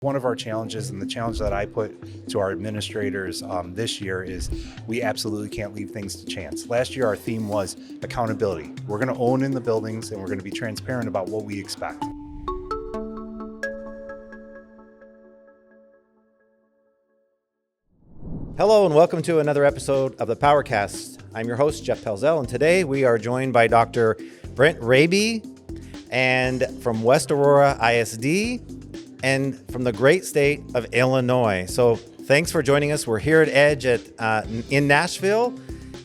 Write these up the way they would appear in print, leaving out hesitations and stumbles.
One of our challenges, and the challenge that I put to our administrators this year, is we absolutely can't leave things to chance. Last year, our theme was accountability. We're going to own in the buildings, and we're going to be transparent about what we expect. Hello and welcome to another episode of the Powercast. I'm your host, Jeff Pelzel, and today we are joined by Dr. Brent Raby and from West Aurora ISD and from the great state of Illinois. So thanks for joining us. We're here at Edge in Nashville,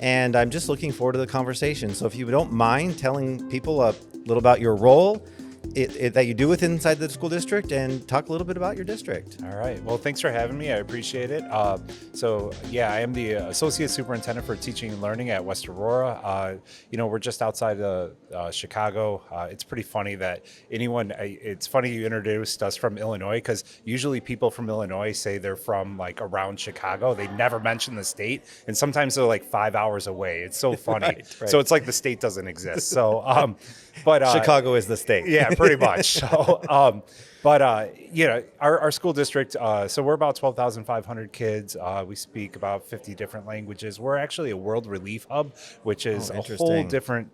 and I'm just looking forward to the conversation. So if you don't mind telling people a little about your role that you do with inside the school district and talk a little bit about your district. All right. Well, thanks for having me. I appreciate it. I am the Associate Superintendent for Teaching and Learning at West Aurora. We're just outside of Chicago. It's pretty funny that it's funny you introduced us from Illinois, because usually people from Illinois say they're from like around Chicago. They never mention the state, and sometimes they're like 5 hours away. It's so funny. Right. So it's like the state doesn't exist. So, Chicago is the state. Yeah, pretty much. So, our school district, so we're about 12,500 kids. We speak about 50 different languages. We're actually a world relief hub, which is a whole different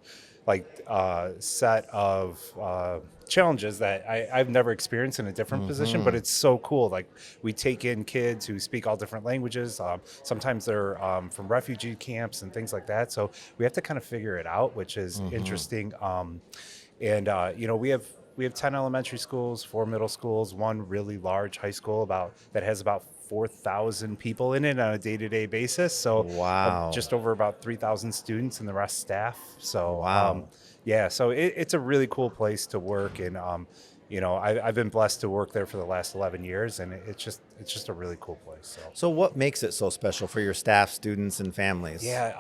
set of challenges that I've never experienced in a different position, but it's so cool. Like, we take in kids who speak all different languages. Sometimes they're from refugee camps and things like that. So we have to kind of figure it out, which is interesting. We have 10 elementary schools, 4 middle schools, one really large high school that has about 4,000 people in it on a day-to-day basis. So wow. Just over about 3,000 students and the rest staff. So wow. So it's a really cool place to work, and I've been blessed to work there for the last 11 years, and it's just a really cool place. So what makes it so special for your staff, students, and families? Yeah,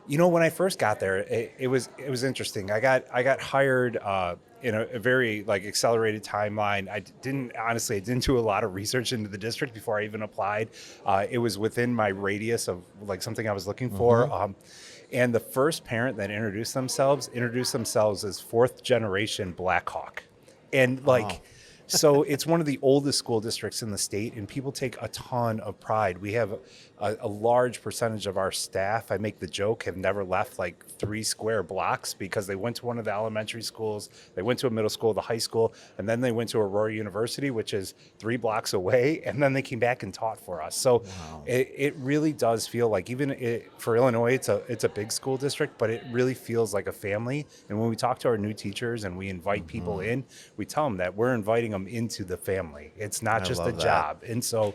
when I first got there, it was interesting. I got hired in a very accelerated timeline. I didn't do a lot of research into the district before I even applied. It was within my radius of something I was looking for. And the first parent that introduced themselves as fourth generation Blackhawk. And so it's one of the oldest school districts in the state, and people take a ton of pride. We have a large percentage of our staff, I make the joke, have never left 3 square blocks, because they went to one of the elementary schools, they went to a middle school, the high school, and then they went to Aurora University, which is 3 blocks away, and then they came back and taught for us. So wow. It really does feel like, for Illinois, it's a big school district, but it really feels like a family. And when we talk to our new teachers and we invite people in, we tell them that we're inviting them into the family. It's not just a job. And so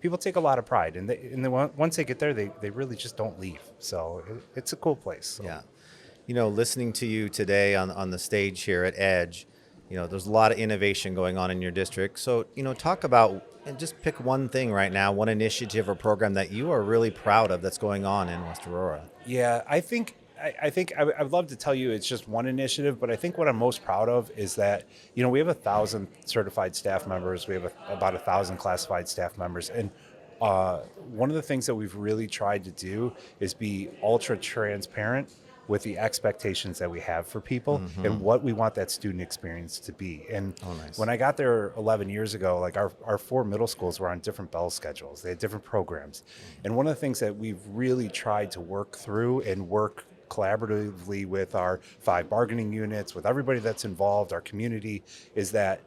people take a lot of pride, and then once they get there, they really just don't leave. So it's a cool place. So. Yeah. Listening to you today on the stage here at Edge, there's a lot of innovation going on in your district. So, talk about, and just pick one thing right now, one initiative or program that you are really proud of that's going on in West Aurora. Yeah, I think I'd love to tell you it's just one initiative, but I think what I'm most proud of is that, we have 1,000 certified staff members. We have about 1,000 classified staff members. And one of the things that we've really tried to do is be ultra transparent with the expectations that we have for people and what we want that student experience to be. And nice. When I got there 11 years ago, our 4 middle schools were on different bell schedules. They had different programs. And one of the things that we've really tried to work through and work collaboratively with our 5 bargaining units, with everybody that's involved, our community, is that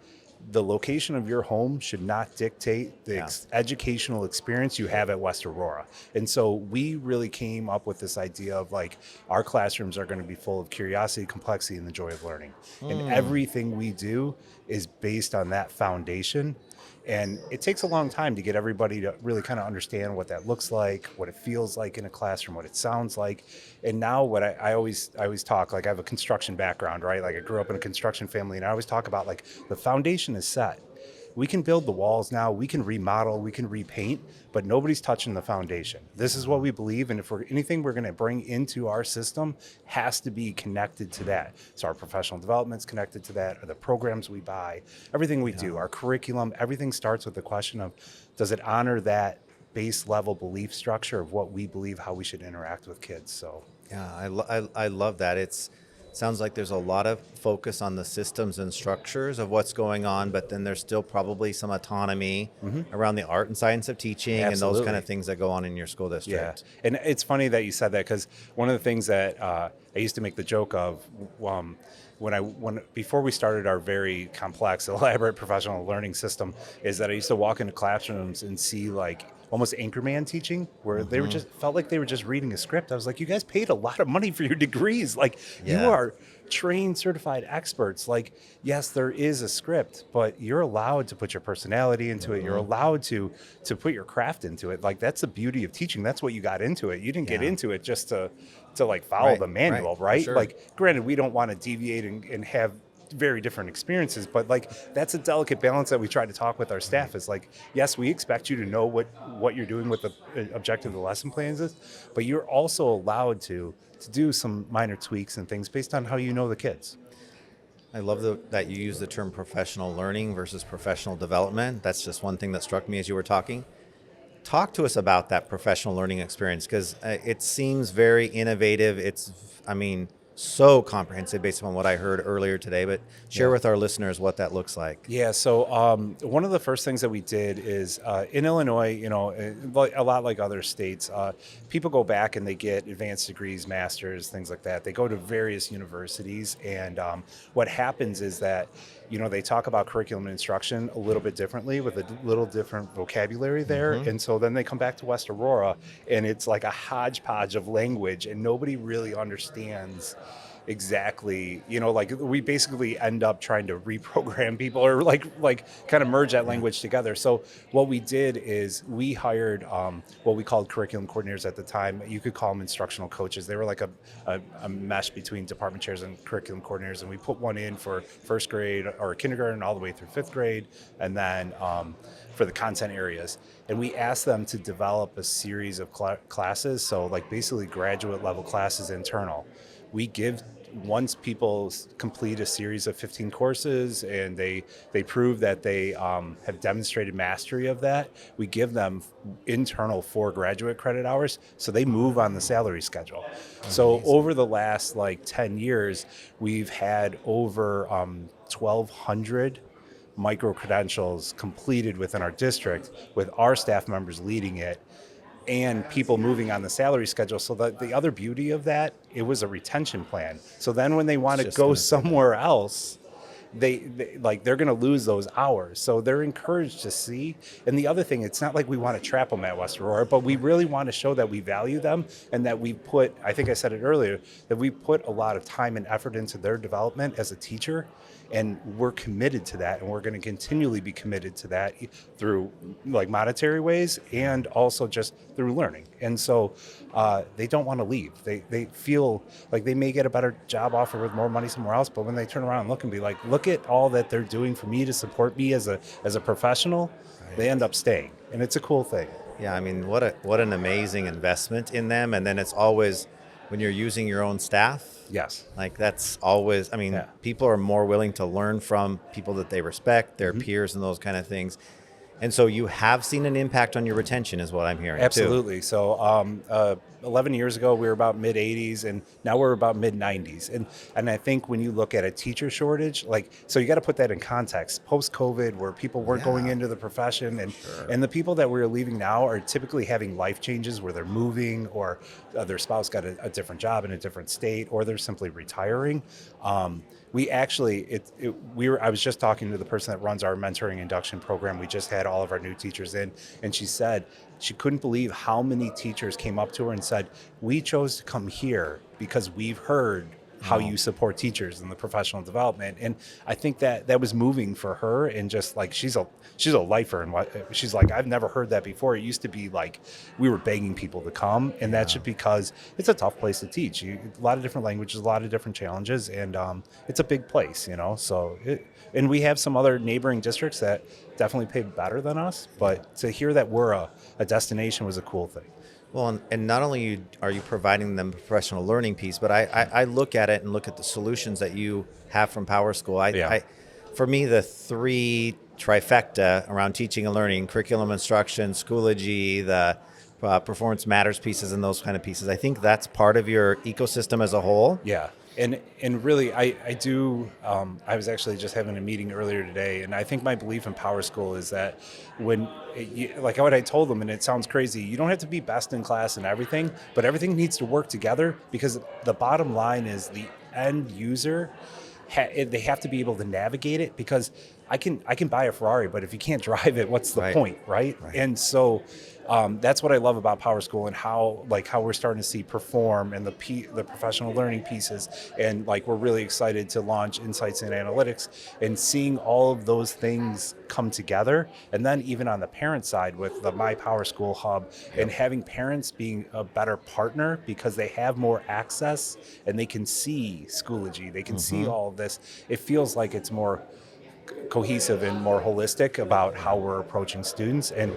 the location of your home should not dictate the educational experience you have at West Aurora. And so we really came up with this idea of our classrooms are going to be full of curiosity, complexity, and the joy of learning. And everything we do is based on that foundation. And it takes a long time to get everybody to really kind of understand what that looks like, what it feels like in a classroom, what it sounds like. And now what I always talk, I have a construction background, right? I grew up in a construction family, and I always talk about the foundation is set. We can build the walls now, we can remodel, we can repaint, but nobody's touching the foundation. This is what we believe, and if anything we're going to bring into our system has to be connected to that. So our professional development's connected to that, or the programs we buy, everything we do, our curriculum, everything starts with the question of, does it honor that base level belief structure of what we believe, how we should interact with kids? So yeah, I love that. It's Sounds like there's a lot of focus on the systems and structures of what's going on, but then there's still probably some autonomy around the art and science of teaching and those kind of things that go on in your school district. Yeah, and it's funny that you said that, because one of the things that I used to make the joke of before we started our very complex, elaborate professional learning system, is that I used to walk into classrooms and see like almost anchorman teaching, where they were just felt like they were just reading a script. I was like, you guys paid a lot of money for your degrees. Like, you are trained, certified experts. Like, yes, there is a script, but you're allowed to put your personality into it. You're allowed to put your craft into it. Like, that's the beauty of teaching. That's what you got into it. You didn't get into it just to like follow the manual, right? Sure. Like, granted, we don't want to deviate and have very different experiences, but like, that's a delicate balance that we try to talk with our staff, is like, yes, we expect you to know what you're doing, with the objective of the lesson plans is, but you're also allowed to do some minor tweaks and things based on how you know the kids. I love that you use the term professional learning versus professional development. That's just one thing that struck me as you were talking. Talk to us about that professional learning experience, because it seems very innovative. It's, so comprehensive based on what I heard earlier today, but share with our listeners what that looks like. Yeah, so one of the first things that we did is in Illinois, a lot like other states, people go back and they get advanced degrees, masters, things like that. They go to various universities, and what happens is that they talk about curriculum and instruction a little bit differently, with a little different vocabulary there. And so then they come back to West Aurora, and it's like a hodgepodge of language, and nobody really understands exactly, like, we basically end up trying to reprogram people, or like kind of merge that language together. So what we did is we hired what we called curriculum coordinators at the time. You could call them instructional coaches. They were like a mesh between department chairs and curriculum coordinators, and we put one in for first grade or kindergarten all the way through fifth grade, and then for the content areas. And we asked them to develop a series of classes, so like basically graduate level classes internal. We give, once people complete a series of 15 courses and they prove that they have demonstrated mastery of that, we give them internal 4 graduate credit hours, so they move on the salary schedule. Amazing. So over the last 10 years, we've had over 1,200 micro-credentials completed within our district, with our staff members leading it, and people moving on the salary schedule. So that the other beauty of that, it was a retention plan. So then when they want to go somewhere else, they're going to lose those hours. So they're encouraged to see. And the other thing, it's not like we want to trap them at West Aurora, but we really want to show that we value them, and that we put, I think I said it earlier, that we put a lot of time and effort into their development as a teacher. And we're committed to that, and we're going to continually be committed to that through monetary ways, and also just through learning. And so they don't want to leave. They feel like they may get a better job offer with more money somewhere else, but when they turn around and look and be like, look at all that they're doing for me to support me as a professional, they end up staying. And it's a cool thing. Yeah, what an amazing investment in them. And then it's always, when you're using your own staff, yes, that's always, people are more willing to learn from people that they respect, their peers and those kind of things. And so you have seen an impact on your retention, is what I'm hearing. Absolutely. Too. So 11 years ago, we were about mid-80s, and now we're about mid-90s. And I think when you look at a teacher shortage, so you got to put that in context. Post-COVID, where people weren't going into the profession, and the people that we're leaving now are typically having life changes, where they're moving, or their spouse got a different job in a different state, or they're simply retiring. We actually, I was just talking to the person that runs our mentoring induction program. We just had all of our new teachers in, and she said she couldn't believe how many teachers came up to her and said, we chose to come here because we've heard how you support teachers in the professional development. And I think that was moving for her, and just she's a lifer, and she's like, I've never heard that before. It used to be we were begging people to come, and that's just because it's a tough place to teach. A lot of different languages, a lot of different challenges, and it's a big place, so and we have some other neighboring districts that definitely pay better than us, but to hear that we're a destination was a cool thing. Well, and not only are you providing them a professional learning piece, but I look at it and look at the solutions that you have from PowerSchool. For me, the 3 trifecta around teaching and learning, curriculum instruction, Schoology, the performance matters pieces, and those kind of pieces, I think that's part of your ecosystem as a whole. Yeah. And really, I do. I was actually just having a meeting earlier today, and I think my belief in PowerSchool is that like what I told them, and it sounds crazy, you don't have to be best in class in everything, but everything needs to work together, because the bottom line is the end user. They have to be able to navigate it, because I can buy a Ferrari, but if you can't drive it, what's the point, right? And so that's what I love about PowerSchool, and how we're starting to see Perform and the professional learning pieces, and like we're really excited to launch Insights and Analytics, and seeing all of those things come together. And then even on the parent side with the My PowerSchool Hub, and having parents being a better partner, because they have more access and they can see Schoology, they can see all of this. It feels like it's more cohesive and more holistic about how we're approaching students. And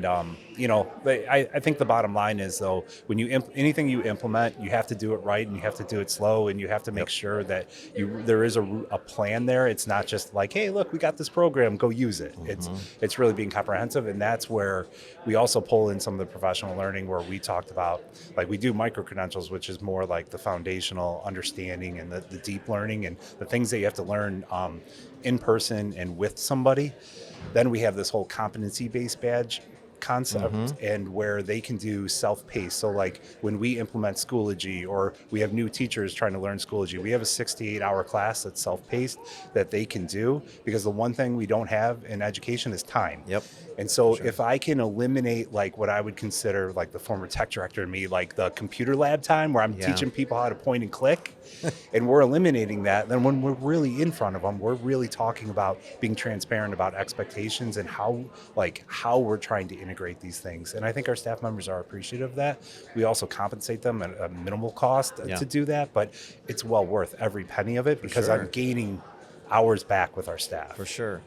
I think the bottom line is, though, when anything you implement, you have to do it right, and you have to do it slow, and you have to make sure that there is a plan there. It's not just like, hey, look, we got this program, go use it. It's really being comprehensive, and that's where we also pull in some of the professional learning, where we talked about, like, we do micro credentials, which is more like the foundational understanding and the deep learning and the things that you have to learn in person and with somebody. Then we have this whole competency-based badge concept, and where they can do self-paced. So like when we implement Schoology, or we have new teachers trying to learn Schoology, we have a 68-hour class that's self-paced that they can do, because the one thing we don't have in education is time. And so if I can eliminate like what I would consider, like the former tech director in me, like the computer lab time, where I'm teaching people how to point and click, and we're eliminating that, then when we're really in front of them, we're really talking about being transparent about expectations and how we're trying to integrate these things. And I think our staff members are appreciative of that. We also compensate them at a minimal cost to do that, but it's well worth every penny of it, because I'm gaining hours back with our staff. For sure.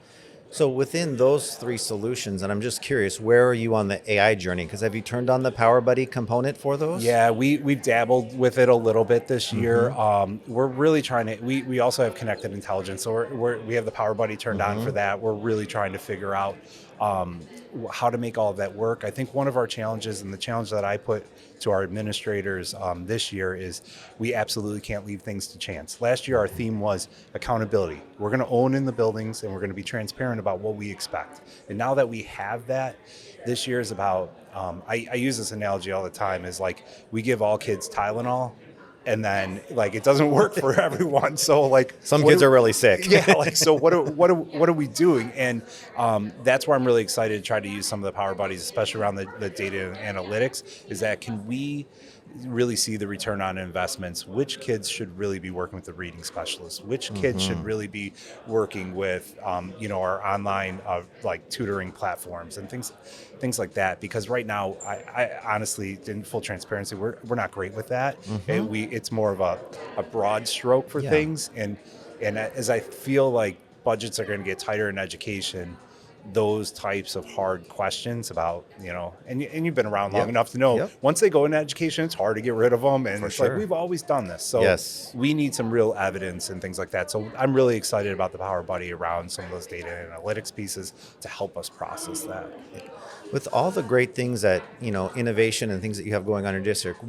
So within those three solutions, and I'm just curious, where are you on the AI journey? Because have you turned on the PowerBuddy component for those? Yeah, we've dabbled with it a little bit this year. We're really trying to, we also have connected intelligence, so we have the PowerBuddy turned on for that. We're really trying to figure out how to make all of that work. I think one of our challenges, and the challenge that I put to our administrators this year, is we absolutely can't leave things to chance. Last year, our theme was accountability. We're going to own in the buildings, and we're going to be transparent about what we expect. And now that we have that, this year is about, I use this analogy all the time, is like we give all kids Tylenol, and then like it doesn't work for everyone. So like some kids are really sick. So what are we doing? And that's where I'm really excited to try to use some of the PowerBuddies, especially around the data and analytics, is that can we really see the return on investments? Which kids should really be working with the reading specialists? Which kids should really be working with our online like tutoring platforms and things like that? Because right now, I honestly, in full transparency, we're not great with that. It's more of a broad stroke for things, and as I feel like budgets are going to get tighter in education, those types of hard questions about, and you've been around long enough to know, once they go into education, it's hard to get rid of them. And like, we've always done this. So we need some real evidence and things like that. So I'm really excited about the PowerBuddy around some of those data and analytics pieces to help us process that. With all the great things that, innovation and things that you have going on in your district,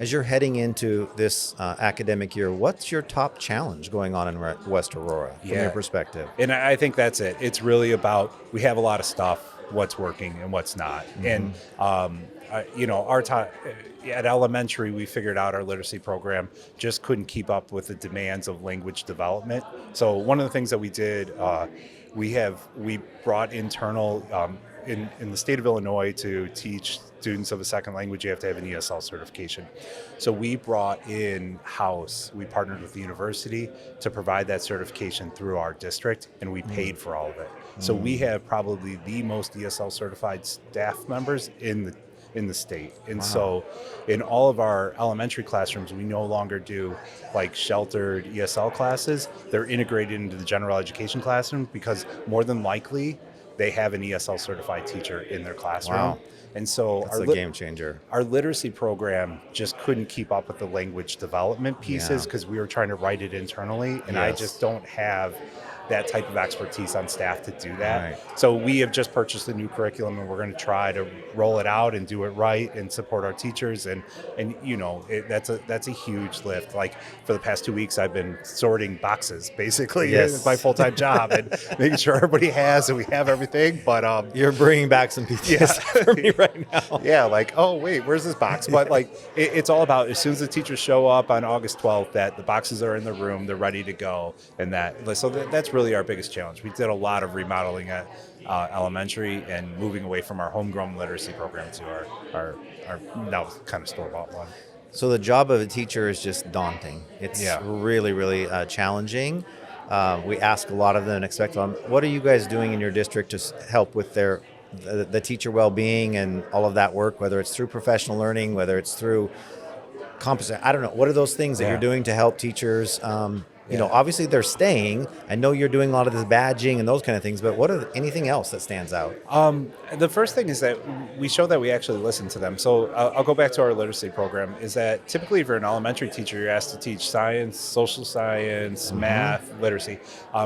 as you're heading into this academic year, what's your top challenge going on in West Aurora from your perspective? And I think that's it. It's really about, we have a lot of stuff, what's working and what's not. And, our time at elementary, we figured out our literacy program just couldn't keep up with the demands of language development. So one of the things that we did, we brought internal, in the state of Illinois, to teach students of a second language, you have to have an ESL certification. So we brought in-house, we partnered with the university to provide that certification through our district, and we paid for all of it. So we have probably the most ESL certified staff members in the state. And so in all of our elementary classrooms, we no longer do like sheltered ESL classes. They're integrated into the general education classroom, because more than likely they have an ESL certified teacher in their classroom. Wow. And so that's a game changer. Our literacy program just couldn't keep up with the language development pieces, because we were trying to write it internally, and I just don't have that type of expertise on staff to do that. Right. So we have just purchased a new curriculum, and we're going to try to roll it out and do it right and support our teachers. And that's a huge lift. Like for the past 2 weeks, I've been sorting boxes basically. Yes. It's my full-time job, and making sure everybody has and we have everything. But You're bringing back some pieces for me right now. yeah, like, oh wait, where's this box? But like, it's all about as soon as the teachers show up on August 12th, that the boxes are in the room, they're ready to go, and that's really our biggest challenge. We did a lot of remodeling at elementary and moving away from our homegrown literacy program to our now kind of store-bought one. So the job of a teacher is just daunting. It's really, really challenging. We ask a lot of them and expect them. What are you guys doing in your district to help with the teacher well-being and all of that work, whether it's through professional learning, whether it's through composite? I don't know. What are those things that you're doing to help teachers? Obviously they're staying. I know you're doing a lot of this badging and those kind of things, but what are anything else that stands out? The first thing is that we show that we actually listen to them. So I'll go back to our literacy program, is that typically if you're an elementary teacher, you're asked to teach science, social science, math, literacy.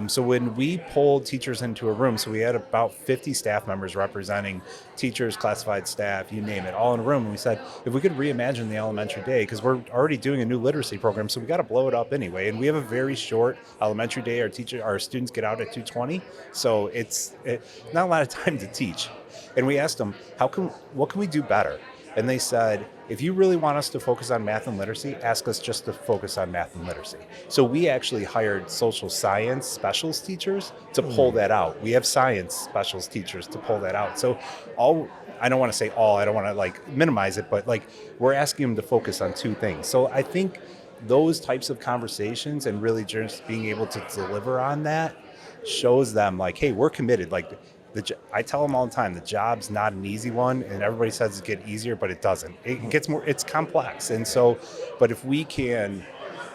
So when we pulled teachers into a room, so we had about 50 staff members representing teachers, classified staff, you name it, all in a room. And we said, if we could reimagine the elementary day, because we're already doing a new literacy program, so we got to blow it up anyway. And we have a very short elementary day. Our students get out at 2:20, so it's not a lot of time to teach. And we asked them, what can we do better? And they said, if you really want us to focus on math and literacy, ask us just to focus on math and literacy. So we actually hired social science specials teachers to pull that out. We have science specials teachers to pull that out. So I don't want to say all, I don't want to minimize it, but we're asking them to focus on two things. So I think those types of conversations and really just being able to deliver on that shows them hey, we're committed. I tell them all the time, the job's not an easy one, and everybody says it gets easier, but it doesn't. It gets more, it's complex. And so, but if we can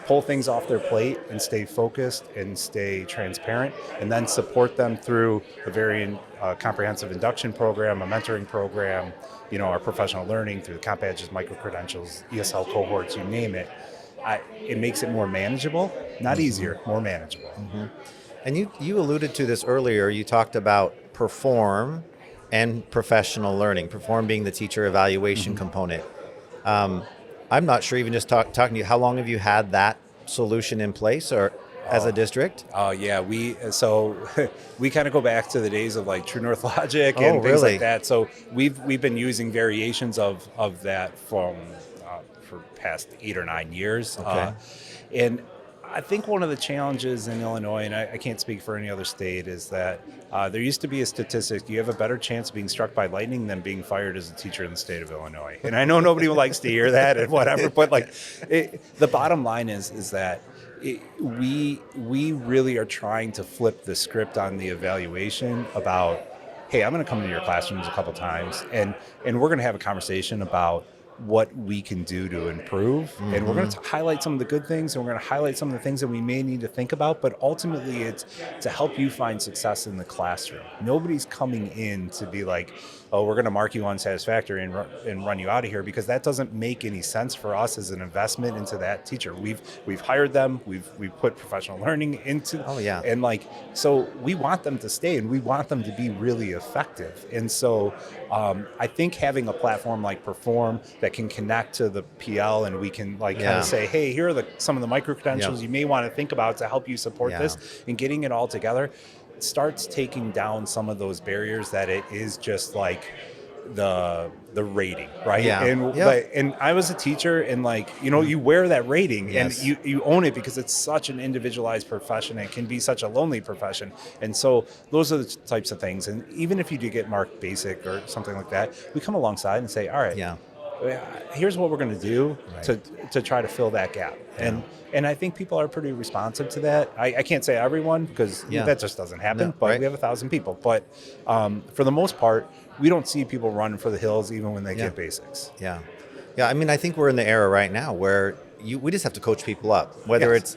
pull things off their plate and stay focused and stay transparent, and then support them through a very comprehensive induction program, a mentoring program, our professional learning through the comp badges, micro-credentials, ESL cohorts, you name it, it makes it more manageable, not easier, more manageable. Mm-hmm. And you alluded to this earlier. You talked about Perform and professional learning, Perform being the teacher evaluation component. I'm not sure, even just talking to you, how long have you had that solution in place or as a district? Yeah, we kind of go back to the days of True North Logic and things like that. So we've been using variations of that for past 8 or 9 years. Okay. And I think one of the challenges in Illinois, and I can't speak for any other state, is that there used to be a statistic: you have a better chance of being struck by lightning than being fired as a teacher in the state of Illinois. And I know nobody likes to hear that and whatever, but the bottom line is that we really are trying to flip the script on the evaluation about, hey, I'm going to come into your classrooms a couple times, and we're going to have a conversation about what we can do to improve. And we're going to highlight some of the good things, and we're going to highlight some of the things that we may need to think about, but ultimately it's to help you find success in the classroom. Nobody's coming in to be oh, we're going to mark you unsatisfactory and run you out of here, because that doesn't make any sense for us as an investment into that teacher. We've hired them, we've put professional learning into, and so we want them to stay, and we want them to be really effective. And so I think having a platform like Perform that can connect to the PL, and we can kind of say, hey, here are some of the micro credentials you may want to think about to help you support this, and getting it all together starts taking down some of those barriers that it is just the rating, right? And I was a teacher, and you wear that rating, and you own it, because it's such an individualized profession, and it can be such a lonely profession. And so those are the types of things. And even if you do get marked basic or something like that, we come alongside and say, all right, here's what we're going to do to try to fill that gap. And I think people are pretty responsive to that. I can't say everyone, because that just doesn't happen, but we have 1,000 people. But for the most part, we don't see people running for the hills even when they get basics. Yeah. I mean, I think we're in the era right now where we just have to coach people up, whether it's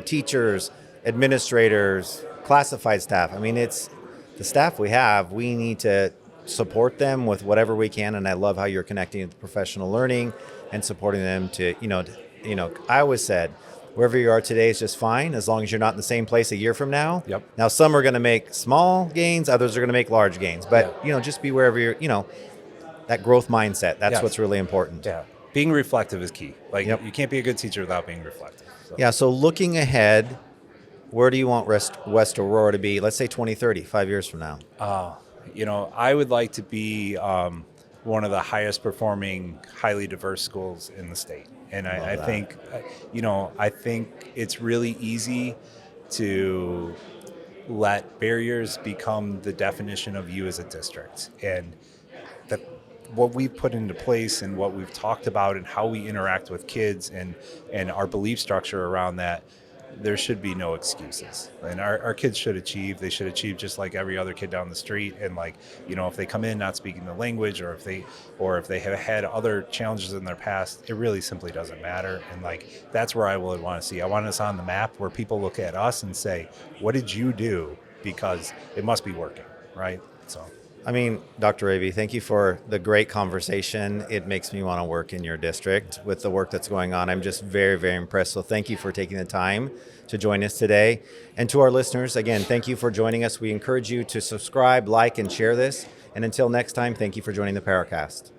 teachers, administrators, classified staff. I mean, it's the staff we have. We need to support them with whatever we can, and I love how you're connecting with professional learning and supporting them to I always said, wherever you are today is just fine, as long as you're not in the same place a year from now. Yep. Now, some are going to make small gains, others are going to make large gains, but just be wherever you're, that growth mindset. That's Yes. what's really important. Yeah. Being reflective is key. Like Yep. you can't be a good teacher without being reflective. So. Yeah. So looking ahead, where do you want West Aurora to be? Let's say 2030, 5 years from now. I would like to be one of the highest performing, highly diverse schools in the state. And I think, I think it's really easy to let barriers become the definition of you as a district. And that what we've put into place and what we've talked about and how we interact with kids and our belief structure around that, there should be no excuses. And our kids should achieve. They should achieve just like every other kid down the street. And if they come in not speaking the language, or if they have had other challenges in their past, it really simply doesn't matter. And that's where I would want to see. I want us on the map where people look at us and say, what did you do? Because it must be working, right? So. Dr. Raby, thank you for the great conversation. It makes me want to work in your district with the work that's going on. I'm just very, very impressed. So thank you for taking the time to join us today. And to our listeners, again, thank you for joining us. We encourage you to subscribe, like, and share this. And until next time, thank you for joining the Powercast.